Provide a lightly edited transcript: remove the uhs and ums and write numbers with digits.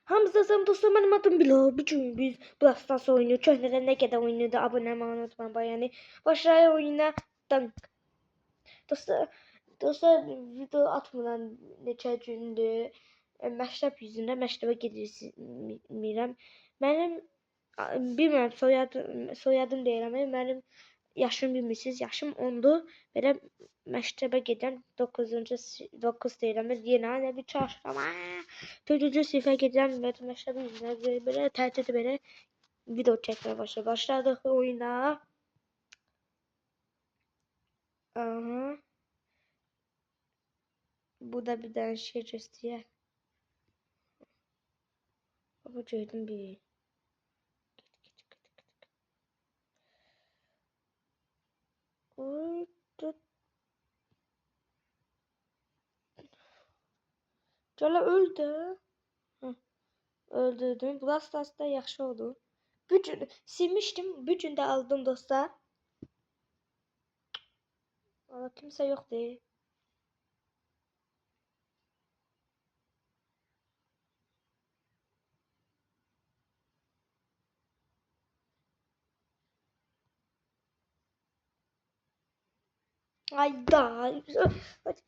Hamza Sam dostum benim adım Bilo. Bugün biz Brawl Stars oynuyor. Köhneden ne kadar oynuyordu abone olmayı unutmayın. Yani başlayalım oyuna. Dank. Dostlar video atmadan neçə gündür məktəb yüzündə məktəbə gedirəm. Mənim bilmirəm soyadım deyirəm. Mənim yaşım bilmirsiniz. Yaşım 10'dur. Belə məktəbə gedirəm. 9 deyirəm. Yenə nə bir çarşıram. 4-cü sinifə gedirəm. Məktəbə yüzündə belə təhtil belə video çəkməyə başladım. Başladıq oyuna. Aha. Bu da bir tane şey gösteriyor. Baba gördüm bir. Oy, Cala öldü. Hı, öldürdüm. Brawl Stars'da yaxşı oldu. Bütün silmiştim. Bütün de aldım dostlar. Valla kimse yok değil. Ayda. Hadi.